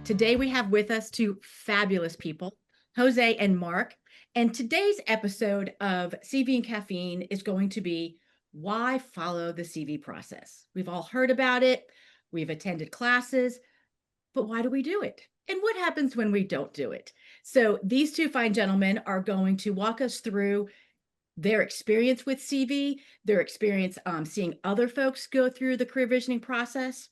Today we have with us two fabulous people, Jose and Mark. And today's episode of CV and Caffeine is going to be why follow the CV process. We've all heard about it, we've attended classes, but why do we do it? And what happens when we don't do it? So these two fine gentlemen are going to walk us through their experience with CV, their experience seeing other folks go through the career visioning process,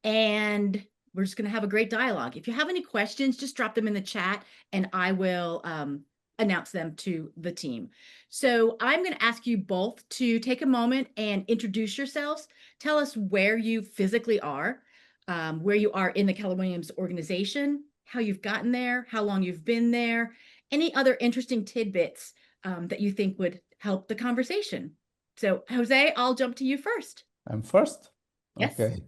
and we're just going to have a great dialogue. If you have any questions, just drop them in the chat and I will announce them to the team. So I'm going to ask you both to take a moment and introduce yourselves. Tell us where you physically are, where you are in the Keller Williams organization, how you've gotten there, how long you've been there, any other interesting tidbits that you think would help the conversation. So Jose, I'll jump to you first. I'm first? Yes. Okay.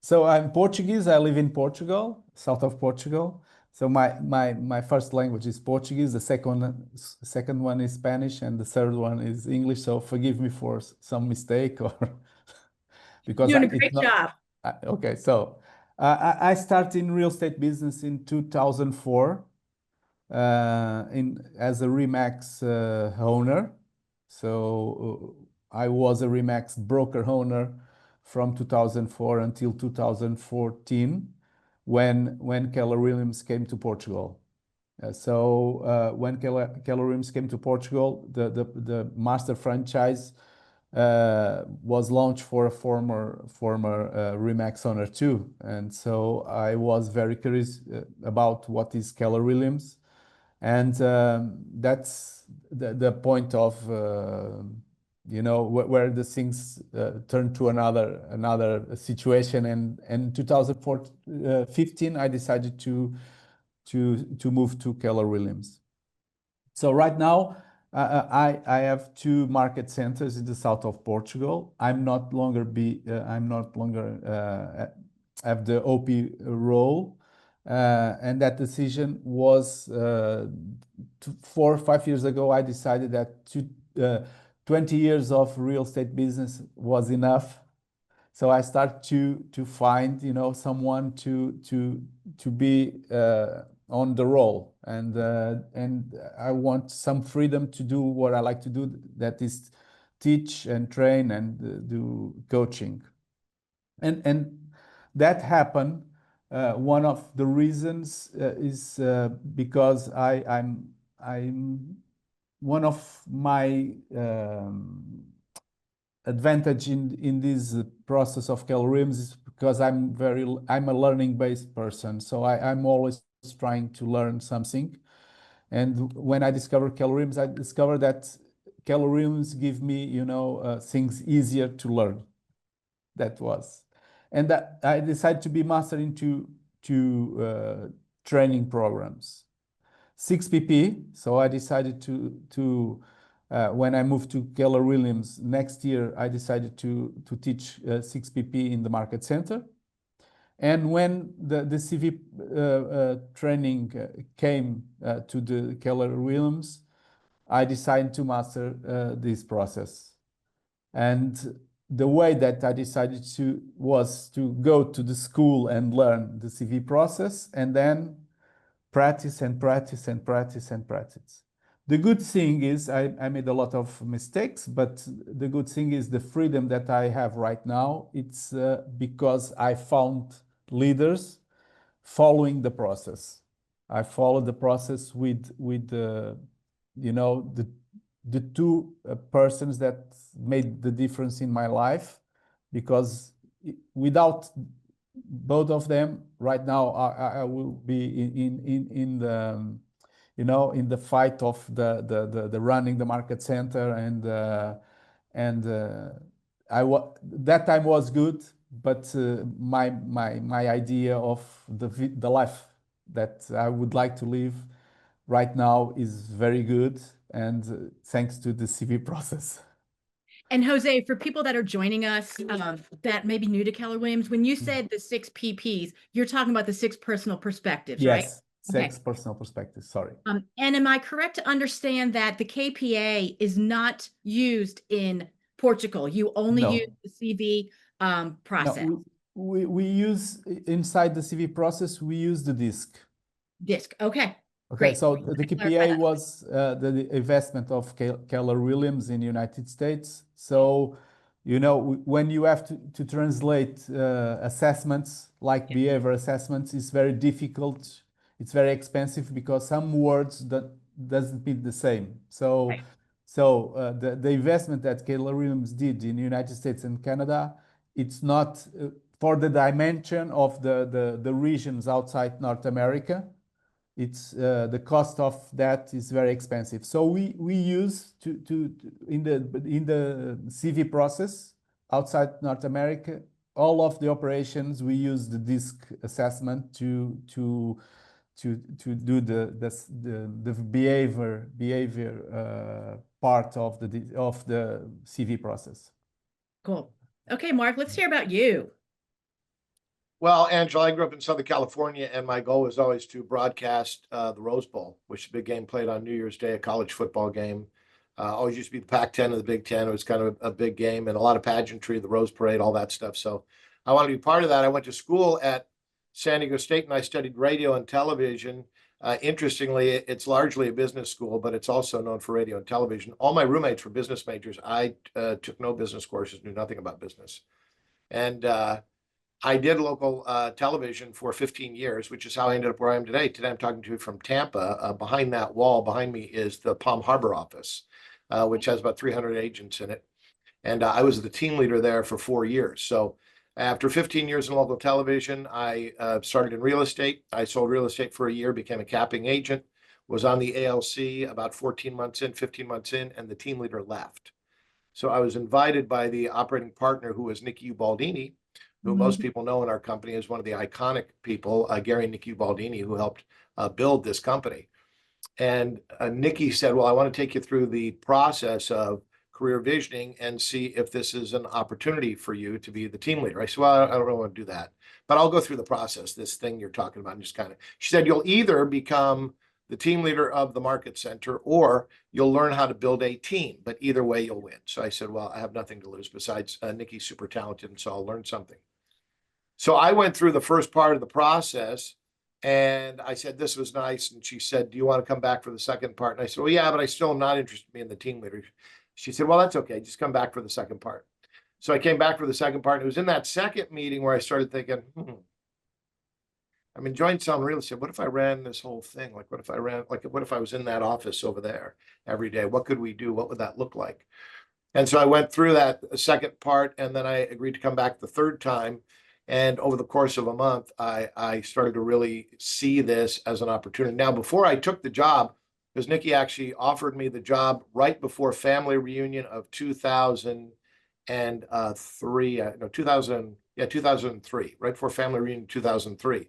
So I'm Portuguese. I live in Portugal, south of Portugal. So my first language is Portuguese. The second one is Spanish, and the third one is English. So forgive me for some mistake, or because You're doing a great job. Okay. So I started in real estate business in 2004, as a Remax owner. So I was a Remax broker owner from 2004 until 2014, when Keller Williams came to Portugal. When Keller Williams came to Portugal, the master franchise was launched for a former Remax owner too, and so I was very curious about what is Keller Williams, and that's the point of where the things turned to another situation, and in 2015 I decided to move to Keller Williams. So right now I have two market centers in the south of Portugal. I'm not longer have the OP role, and that decision was 4 or 5 years ago. I decided that 20 years of real estate business was enough. So I start to find someone to be on the role, and I want some freedom to do what I like to do, that is teach and train and do coaching, and that happened. One of the reasons is because I'm one of my advantage in this process of Keller Williams is because I'm a learning-based person. So I'm always trying to learn something. And when I discovered Keller Williams, I discovered that Keller Williams give me, things easier to learn. And that I decided to be master into training programs. 6PP. So I decided to when I moved to Keller Williams next year, I decided to teach 6PP in the market center. And when the CV training came to the Keller Williams, I decided to master this process. And the way that I decided was to go to the school and learn the CV process, and then practice and practice and practice and practice. The good thing is I made a lot of mistakes, but the good thing is the freedom that I have right now. It's because I found leaders following the process. I followed the process with the two persons that made the difference in my life, because without both of them, right now I will be in the in the fight of the running the market center, and that time was good, but my idea of the life that I would like to live right now is very good, and thanks to the CV process. And Jose, for people that are joining us that may be new to Keller Williams, when you said the 6 PPs, you're talking about the 6 personal perspectives, right? Yes, 6 personal perspectives, sorry. And am I correct to understand that the KPA is not used in Portugal? You only use the CV process? No, We use inside the CV process, we use the disc. Disc. Okay, Okay, great. so We the can clarify KPI that. was the investment of Keller Williams in the United States. So, you know, when you have to translate assessments like Yeah, behavior assessments, it's very difficult. It's very expensive because some words that doesn't mean the same. So, right. the investment that Keller Williams did in the United States and Canada, it's not for the dimension of the regions outside North America. It's the cost of that is very expensive. So we use in the CV process outside North America, all of the operations we use the disc assessment to do the behavior part of the CV process. Cool. Okay, Mark, let's hear about you. Well, Angela, I grew up in Southern California, and my goal was always to broadcast the Rose Bowl, which is a big game played on New Year's Day, a college football game. Always used to be the Pac-10 and the Big Ten. It was kind of a big game and a lot of pageantry, the Rose Parade, all that stuff. So I wanted to be part of that. I went to school at San Diego State, and I studied radio and television. Interestingly, it's largely a business school, but it's also known for radio and television. All my roommates were business majors. I took no business courses, knew nothing about business. And I did local television for 15 years, which is how I ended up where I am today. Today, I'm talking to you from Tampa. Behind that wall, behind me, is the Palm Harbor office, which has about 300 agents in it. And I was the team leader there for 4 years. So after 15 years in local television, I started in real estate. I sold real estate for a year, became a capping agent, was on the ALC about 14 months in, 15 months in, and the team leader left. So I was invited by the operating partner, who was Nicky Ubaldini, who most people know in our company as one of the iconic people, Gary and Nicky Ubaldini, who helped build this company. And Nicky said, well, I want to take you through the process of career visioning and see if this is an opportunity for you to be the team leader. I said, well, I don't really want to do that, but I'll go through the process, this thing you're talking about. And just kind of, she said, you'll either become the team leader of the market center, or you'll learn how to build a team, but either way you'll win. So I said, well, I have nothing to lose besides Nicky's super talented, and so I'll learn something. So I went through the first part of the process, and I said, this was nice. And she said, do you want to come back for the second part? And I said, well, yeah, but I still am not interested in being the team leader. She said, well, that's okay. Just come back for the second part. So I came back for the second part. And it was in that second meeting where I started thinking, I'm enjoying selling real estate. What if I ran this whole thing? Like, what if I was in that office over there every day? What could we do? What would that look like? And so I went through that second part, and then I agreed to come back the third time. And over the course of a month, I started to really see this as an opportunity. Now, before I took the job, because Nicky actually offered me the job right before family reunion of 2003, no, 2003, right before family reunion 2003.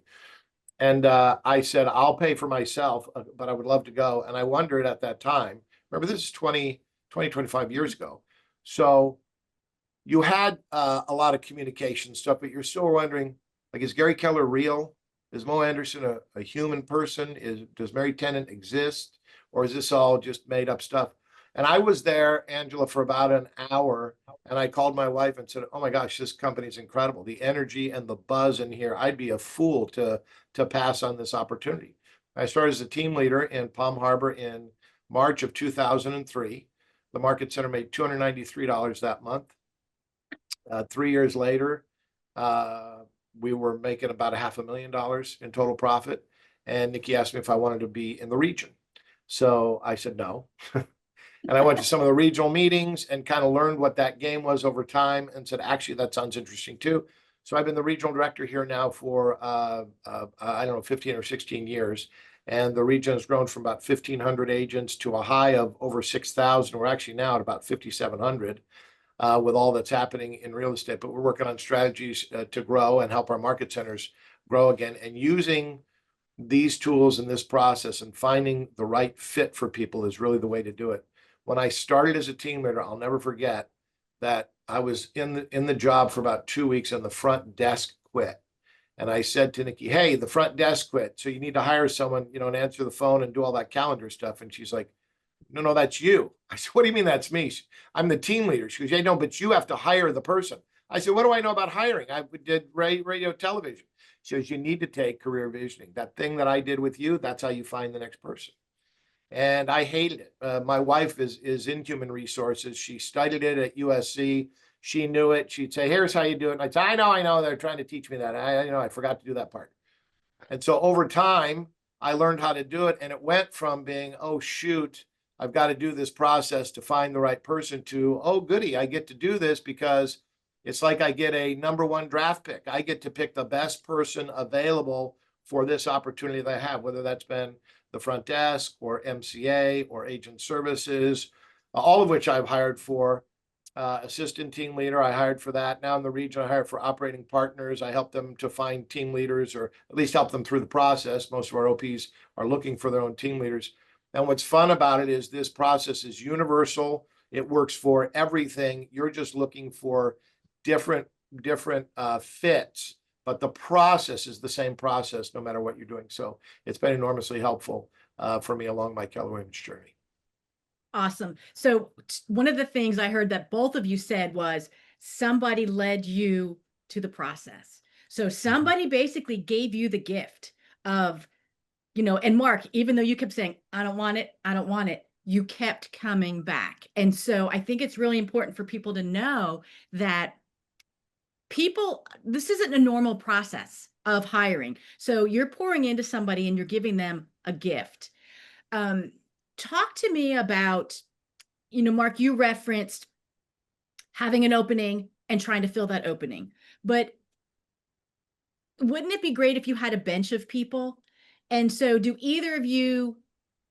And I said, I'll pay for myself, but I would love to go. And I wondered at that time, remember, this is 25 years ago. So you had a lot of communication stuff, but you're still wondering, like, is Gary Keller real? Is Mo Anderson a human person? Does Mary Tennant exist? Or is this all just made up stuff? And I was there, Angela, for about an hour, and I called my wife and said, oh my gosh, this company's incredible. The energy and the buzz in here, I'd be a fool to pass on this opportunity. I started as a team leader in Palm Harbor in March of 2003. The Market Center made $293 that month. 3 years later, we were making about $500,000 in total profit. And Nicky asked me if I wanted to be in the region. So I said no. And I went to some of the regional meetings and kind of learned what that game was over time, and said, actually, that sounds interesting too. So I've been the regional director here now for, I don't know, 15 or 16 years. And the region has grown from about 1,500 agents to a high of over 6,000. We're actually now at about 5,700 with all that's happening in real estate. But we're working on strategies to grow and help our market centers grow again. And using these tools in this process and finding the right fit for people is really the way to do it. When I started as a team leader, I'll never forget that I was in the job for about 2 weeks, and the front desk quit. And I said to Nicky, hey, the front desk quit, so you need to hire someone, and answer the phone and do all that calendar stuff. And she's like, no, that's you. I said, what do you mean that's me? I'm the team leader. She goes, yeah, no, but you have to hire the person. I said, what do I know about hiring? I did radio, television. She goes, you need to take career visioning. That thing that I did with you, that's how you find the next person. And I hated it. My wife is in human resources. She studied it at USC. She knew it. She'd say, here's how you do it. And I'd say, I know. They're trying to teach me that. I forgot to do that part. And so over time, I learned how to do it. And it went from being, oh, shoot, I've got to do this process to find the right person to, oh, goody, I get to do this because it's like I get a number one draft pick. I get to pick the best person available for this opportunity that I have, whether that's been the front desk or MCA or agent services, all of which I've hired for. Assistant team leader, I hired for that. Now in the region, I hired for operating partners. I help them to find team leaders, or at least help them through the process. Most of our OPs are looking for their own team leaders. And what's fun about it is this process is universal. It works for everything. You're just looking for different fits, but the process is the same process no matter what you're doing. So it's been enormously helpful for me along my Keller Williams journey. Awesome. So one of the things I heard that both of you said was somebody led you to the process. So somebody basically gave you the gift of, and Mark, even though you kept saying, I don't want it, you kept coming back. And so I think it's really important for people to know that this isn't a normal process of hiring. So you're pouring into somebody and you're giving them a gift. Talk to me about, Mark, you referenced having an opening and trying to fill that opening, but wouldn't it be great if you had a bench of people? And so do either of you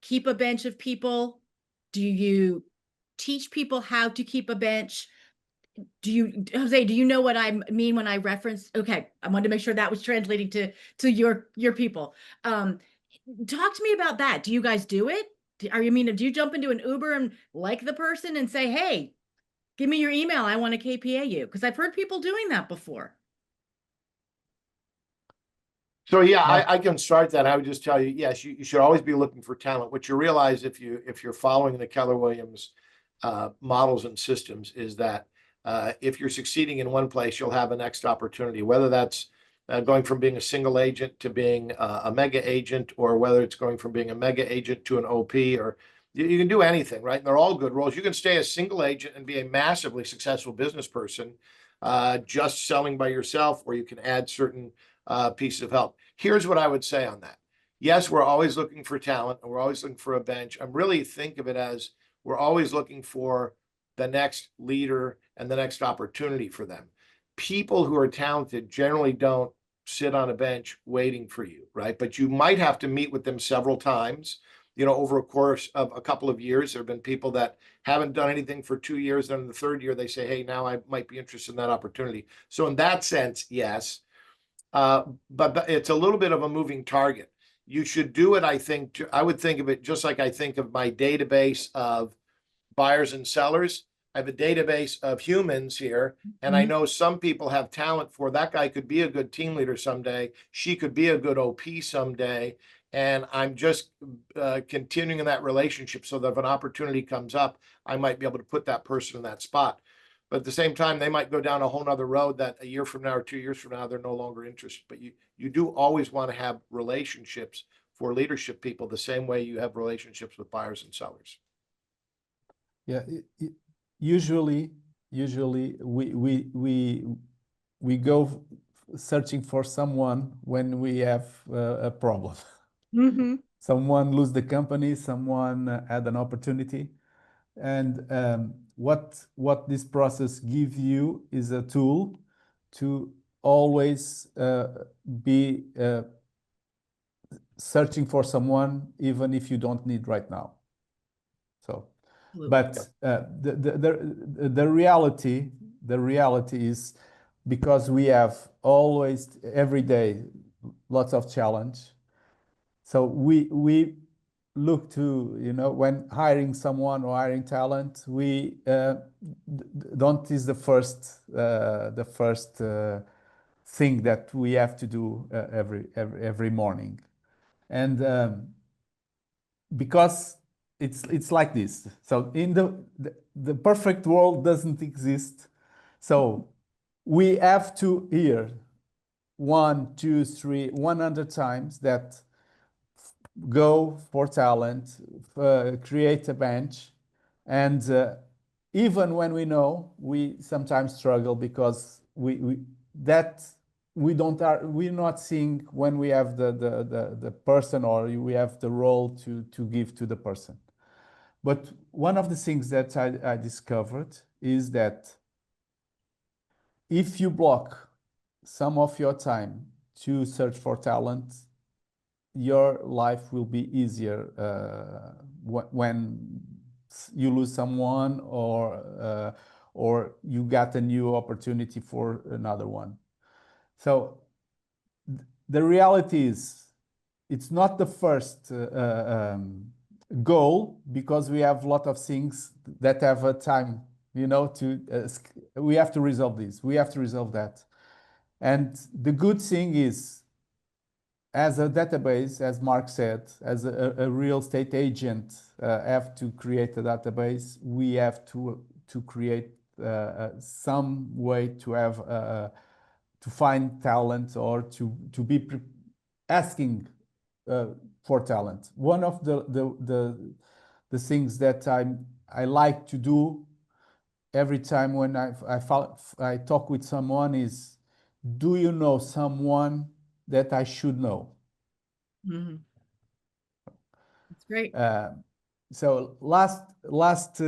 keep a bench of people? Do you teach people how to keep a bench? Jose, do you know what I mean when I reference? Okay, I wanted to make sure that was translating to your people. Talk to me about that. Do you guys do it? Do you jump into an Uber and like the person and say, hey, give me your email, I want to KPA you? Because I've heard people doing that before. So yeah, I can start that. I would just tell you, yes, you should always be looking for talent. What you realize if you're following the Keller Williams models and systems is that if you're succeeding in one place, you'll have a next opportunity, whether that's going from being a single agent to being a mega agent, or whether it's going from being a mega agent to an OP, or you can do anything, right? And they're all good roles. You can stay a single agent and be a massively successful business person, just selling by yourself, or you can add certain pieces of help. Here's what I would say on that. Yes, we're always looking for talent and we're always looking for a bench. I really think of it as we're always looking for the next leader and the next opportunity for them. People who are talented generally don't sit on a bench waiting for you, right? But you might have to meet with them several times, over a course of a couple of years. There have been people that haven't done anything for 2 years. Then in the third year, they say, hey, now I might be interested in that opportunity. So in that sense, yes. But it's a little bit of a moving target. You should do it, I would think of it just like I think of my database of buyers and sellers. I have a database of humans here, and I know some people have talent for that guy could be a good team leader someday. She could be a good OP someday. And I'm just continuing in that relationship so that if an opportunity comes up, I might be able to put that person in that spot. But at the same time, they might go down a whole nother road that a year from now or 2 years from now, they're no longer interested. But you do always want to have relationships for leadership people the same way you have relationships with buyers and sellers. Yeah, usually we go searching for someone when we have a problem. Someone lose the company, someone had an opportunity, and what this process gives you is a tool to always be searching for someone, even if you don't need right now. So. But the reality is, because we have always every day lots of challenge. So we look to, when hiring someone or hiring talent, we don't is the first thing that we have to do every morning, and because it's like this. So in the perfect world doesn't exist. So we have to hear 1, 2, 3, 100 times that go for talent, create a bench, and even when we know, we sometimes struggle because we're not seeing when we have the person or we have the role to give to the person. But one of the things that I discovered is that if you block some of your time to search for talent, your life will be easier when you lose someone or you got a new opportunity for another one. So the reality is it's not the first goal because we have a lot of things that have a time, we have to resolve this, we have to resolve that. And the good thing is, as a database, as Mark said, as a real estate agent have to create a database, we have to create some way to have to find talent or to be asking for talent. One of the things that I like to do every time when I talk with someone is, do you know someone that I should know? Mm-hmm. That's great. So last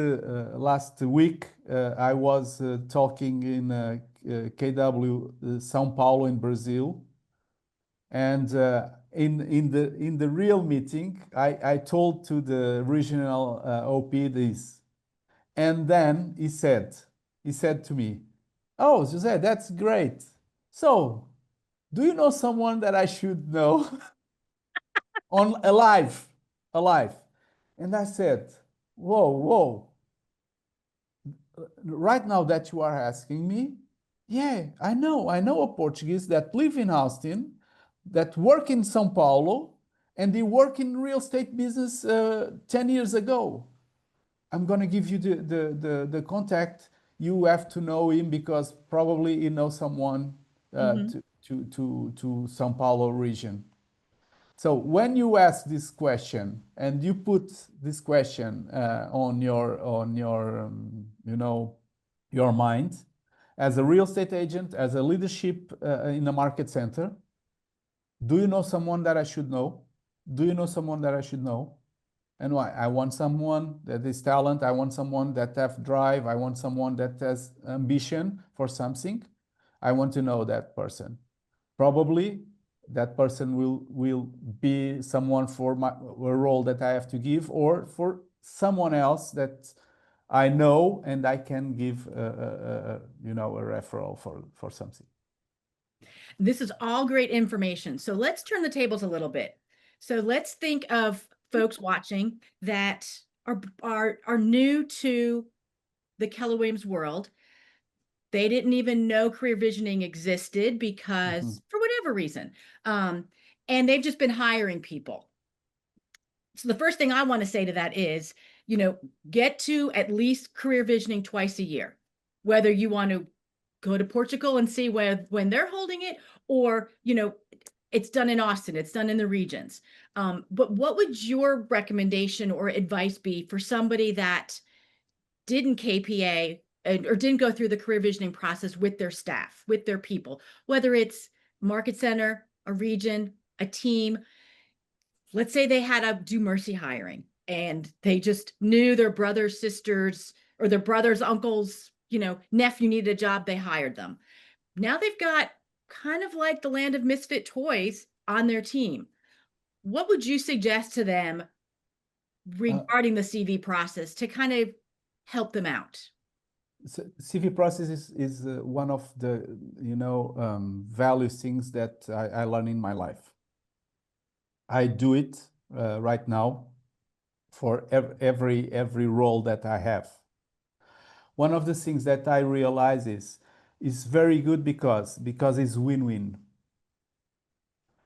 week I was talking in KW São Paulo in Brazil, and in the real meeting I told to the regional OP this, and then he said to me, "Oh, Jose, that's great. So, do you know someone that I should know on alive?" And I said, whoa, right now that you are asking me, yeah, I know a Portuguese that live in Austin, that work in São Paulo, and they work in real estate business 10 years ago. I'm going to give you the contact. You have to know him because probably he knows someone to São Paulo region. So when you ask this question and you put this question on your your mind, as a real estate agent, as a leadership in a market center, do you know someone that I should know? Do you know someone that I should know? And why? I want someone that is talent. I want someone that have drive. I want someone that has ambition for something. I want to know that person. Probably that person will be someone for a role that I have to give, or for someone else that I know and I can give a referral for something. This is all great information. So let's turn the tables a little bit. So let's think of folks watching that are new to the Keller Williams world. They didn't even know career visioning existed because for whatever reason, and they've just been hiring people. So the first thing I want to say to that is, get to at least career visioning twice a year, whether you want to go to Portugal and see when they're holding it, or, it's done in Austin, it's done in the regions. But what would your recommendation or advice be for somebody that didn't KPA or didn't go through the career visioning process with their staff, with their people, whether it's market center, a region, a team? Let's say they had to do mercy hiring and they just knew their brothers, sisters, or their brothers, uncles, nephew needed a job, they hired them. Now they've got kind of like the land of misfit toys on their team. What would you suggest to them regarding the CV process to kind of help them out? CV process is one of the value things that I learned in my life. I do it right now for every role that I have. One of the things that I realize is very good because it's win-win.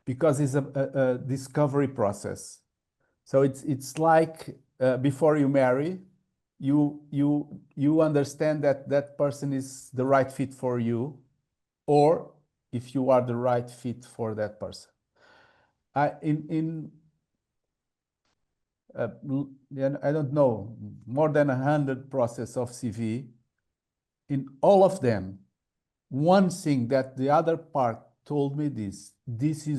Because it's a discovery process. So it's like before you marry, you understand that person is the right fit for you, or if you are the right fit for that person. I don't know, more than 100 process of CV. In all of them, one thing that the other part told me,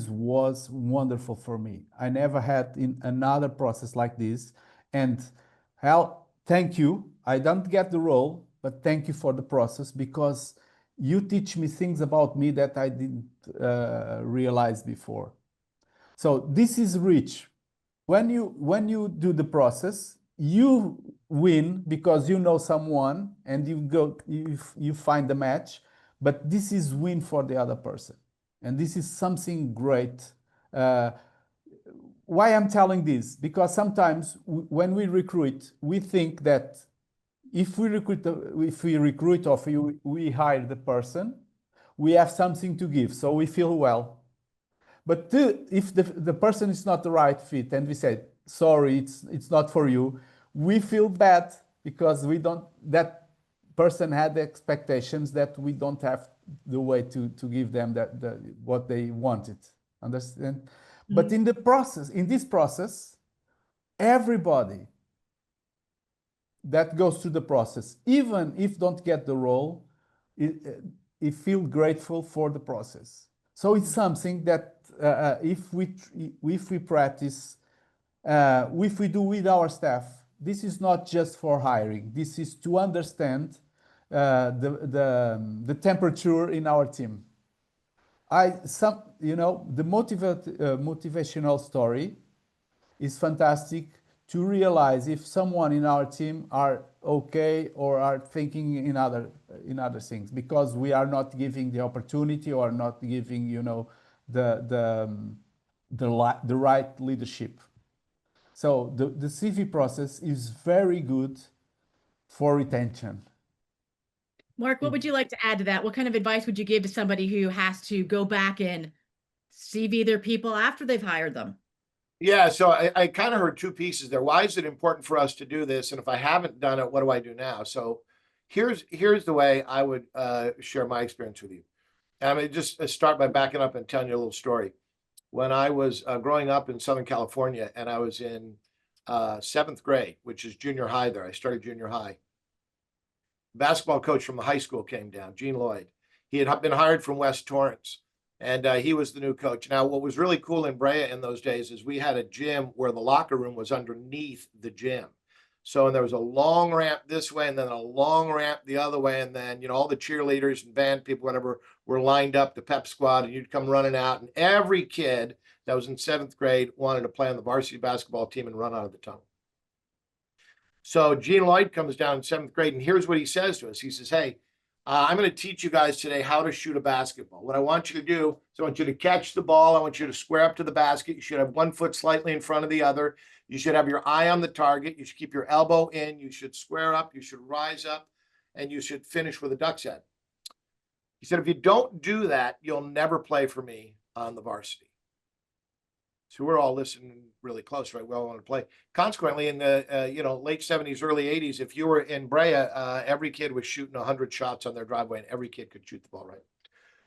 was wonderful for me. I never had in another process like this. And Hal, thank you. I don't get the role, but thank you for the process, because you teach me things about me that I didn't realize before. So this is rich. When you do the process, you win because you know someone and you find the match, but this is win for the other person, and this is something great. Why I'm telling this? Because sometimes when we recruit, we think that if we recruit or if we hire the person, we have something to give, so we feel well. But if the person is not the right fit and we say, sorry, it's not for you, we feel bad because that person had the expectations that we don't have the way to give them what they wanted. Understand? Mm-hmm. But in this process, everybody that goes through the process, even if don't get the role, it feel grateful for the process. So it's something that if we practice, if we do with our staff, this is not just for hiring. This is to understand the temperature in our team. The motivational story is fantastic to realize if someone in our team are okay or are thinking in other things, because we are not giving the opportunity or not giving the right leadership. So the CV process is very good for retention. Mark, what would you like to add to that? What kind of advice would you give to somebody who has to go back and CV their people after they've hired them? Yeah, so I kind of heard two pieces there. Why is it important for us to do this? And if I haven't done it, what do I do now? So here's the way I would share my experience with you. And I'm going to just start by backing up and telling you a little story. When I was growing up in Southern California, and I was in 7th grade, which is junior high there. I started junior high. Basketball coach from the high school came down, Gene Lloyd. He had been hired from West Torrance, and he was the new coach. Now, what was really cool in Brea in those days is we had a gym where the locker room was underneath the gym. So, and there was a long ramp this way and then a long ramp the other way. And then, all the cheerleaders and band people, whatever, were lined up, the pep squad, and you'd come running out. And every kid that was in 7th grade wanted to play on the varsity basketball team and run out of the tunnel. So Gene Lloyd comes down in 7th grade, and here's what he says to us. He says, hey, I'm going to teach you guys today how to shoot a basketball. What I want you to do is I want you to catch the ball. I want you to square up to the basket. You should have one foot slightly in front of the other. You should have your eye on the target. You should keep your elbow in. You should square up. You should rise up, and you should finish with a duck's head. He said, if you don't do that, you'll never play for me on the varsity. So we're all listening really close, right? We all want to play. Consequently, in the late 70s, early 80s, if you were in Brea, every kid was shooting 100 shots on their driveway, and every kid could shoot the ball, right?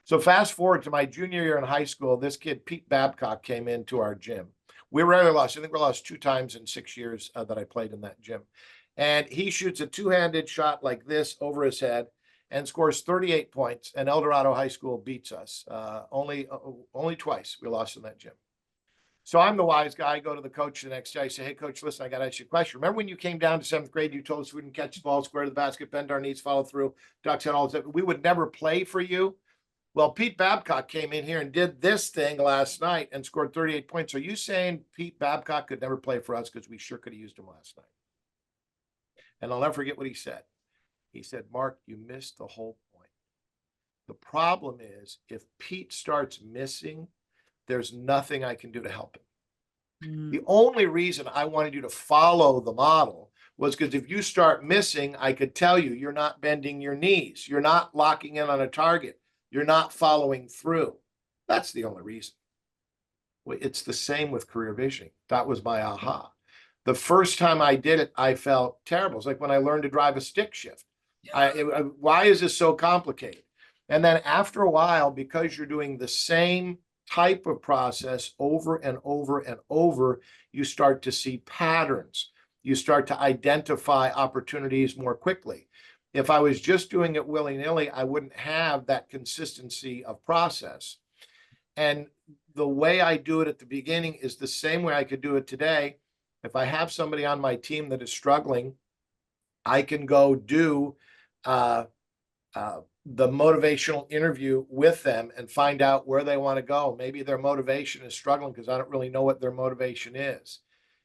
So fast forward to my junior year in high school, this kid, Pete Babcock, came into our gym. We rarely lost. I think we lost 2 times in 6 years that I played in that gym. And he shoots a two-handed shot like this over his head and scores 38 points. And El Dorado High School beats us. Only twice we lost in that gym. So I'm the wise guy. I go to the coach the next day. I say, hey, coach, listen, I got to ask you a question. Remember when you came down to 7th grade, you told us we wouldn't catch the ball, square to the basket, bend our knees, follow through, ducks and all that. We would never play for you. Well, Pete Babcock came in here and did this thing last night and scored 38 points. Are you saying Pete Babcock could never play for us? Because we sure could have used him last night. And I'll never forget what he said. He said, Mark, you missed the whole point. The problem is if Pete starts missing, there's nothing I can do to help him. The only reason I wanted you to follow the model was because if you start missing, I could tell you, you're not bending your knees. You're not locking in on a target. You're not following through. That's the only reason. It's the same with career visioning. That was my aha. The first time I did it, I felt terrible. It's like when I learned to drive a stick shift. Why is this so complicated? And then after a while, because you're doing the same type of process over and over and over, you start to see patterns. You start to identify opportunities more quickly. If I was just doing it willy-nilly, I wouldn't have that consistency of process. And the way I do it at the beginning is the same way I could do it today. If I have somebody on my team that is struggling, I can go do the motivational interview with them and find out where they want to go. Maybe their motivation is struggling because I don't really know what their motivation is.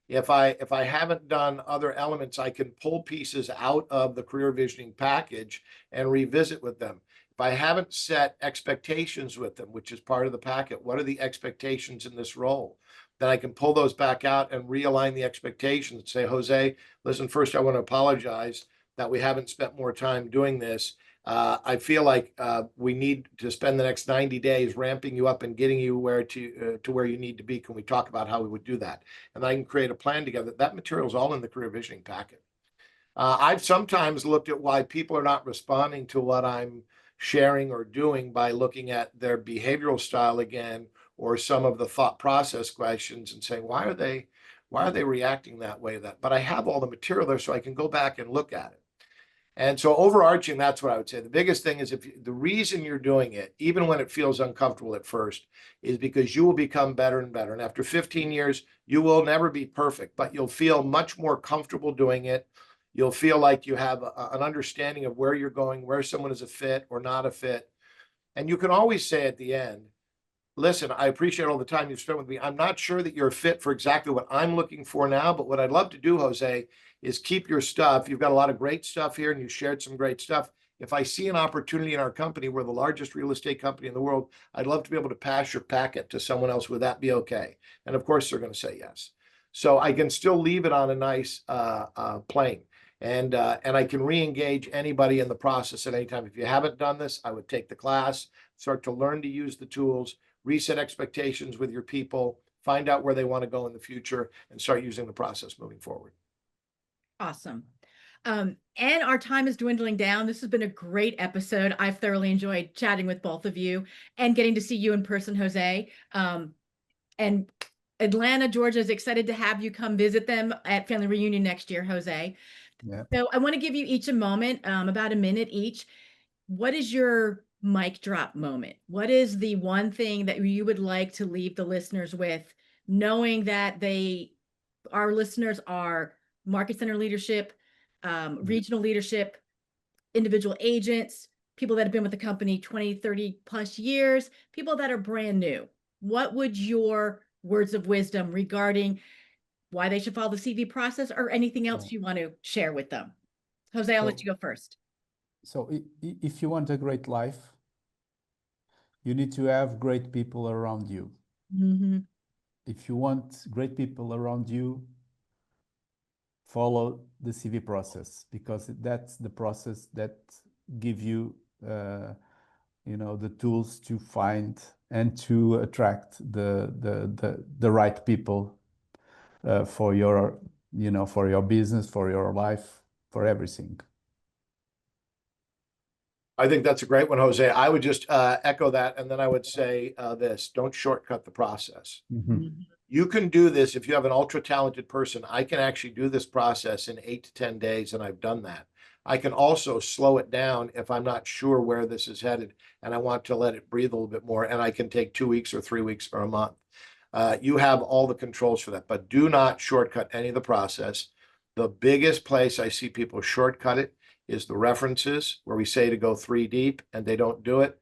If I haven't done other elements, I can pull pieces out of the career visioning package and revisit with them. If I haven't set expectations with them, which is part of the packet, what are the expectations in this role? Then I can pull those back out and realign the expectations and say, Jose, listen, first I want to apologize that we haven't spent more time doing this. I feel like we need to spend the next 90 days ramping you up and getting you to where you need to be. Can we talk about how we would do that? And I can create a plan together. That material is all in the career visioning packet. I've sometimes looked at why people are not responding to what I'm sharing or doing by looking at their behavioral style again, or some of the thought process questions and saying, why are they reacting that way? But I have all the material there, so I can go back and look at it. And so overarching, that's what I would say. The biggest thing is the reason you're doing it, even when it feels uncomfortable at first, is because you will become better and better. And after 15 years, you will never be perfect, but you'll feel much more comfortable doing it. You'll feel like you have an understanding of where you're going, where someone is a fit or not a fit. And you can always say at the end, listen, I appreciate all the time you've spent with me. I'm not sure that you're fit for exactly what I'm looking for now, but what I'd love to do, Jose, is keep your stuff. You've got a lot of great stuff here and you shared some great stuff. If I see an opportunity in our company, we're the largest real estate company in the world, I'd love to be able to pass your packet to someone else. Would that be okay? And of course, they're going to say yes. So I can still leave it on a nice plane. And I can re-engage anybody in the process at any time. If you haven't done this, I would take the class, start to learn to use the tools, reset expectations with your people, find out where they want to go in the future, and start using the process moving forward. Awesome. And our time is dwindling down. This has been a great episode. I've thoroughly enjoyed chatting with both of you and getting to see you in person, Jose. And Atlanta, Georgia is excited to have you come visit them at Family Reunion next year, Jose. Yeah. So I want to give you each a moment, about a minute each. What is your mic drop moment? What is the one thing that you would like to leave the listeners with, knowing that our listeners are market center leadership, regional leadership, individual agents, people that have been with the company 20, 30 plus years, people that are brand new? What would your words of wisdom regarding why they should follow the CV process or anything else you want to share with them? Jose, I'll let you go first. So if you want a great life, you need to have great people around you. Mm-hmm. If you want great people around you, follow the CV process, because that's the process that give you, the tools to find and to attract the right people for your, for your business, for your life, for everything. I think that's a great one, Jose. I would just echo that. And then I would say this, don't shortcut the process. Mm-hmm. You can do this. If you have an ultra talented person, I can actually do this process in 8 to 10 days. And I've done that. I can also slow it down if I'm not sure where this is headed and I want to let it breathe a little bit more. And I can take 2 weeks or 3 weeks or a month. You have all the controls for that, but do not shortcut any of the process. The biggest place I see people shortcut it is the references, where we say to go 3 deep and they don't do it.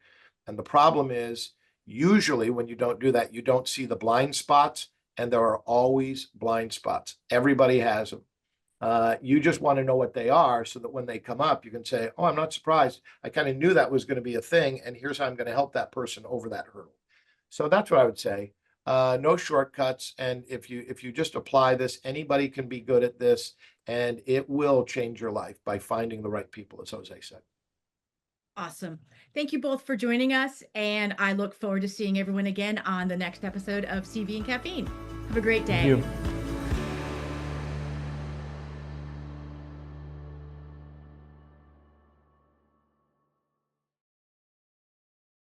And the problem is, usually when you don't do that, you don't see the blind spots, and there are always blind spots. Everybody has them. You just want to know what they are so that when they come up, you can say, oh, I'm not surprised. I kind of knew that was going to be a thing, and here's how I'm going to help that person over that hurdle. So that's what I would say. No shortcuts. And if you just apply this, anybody can be good at this, and it will change your life by finding the right people, as Jose said. Awesome. Thank you both for joining us. And I look forward to seeing everyone again on the next episode of CV and Caffeine. Have a great day. Thank you.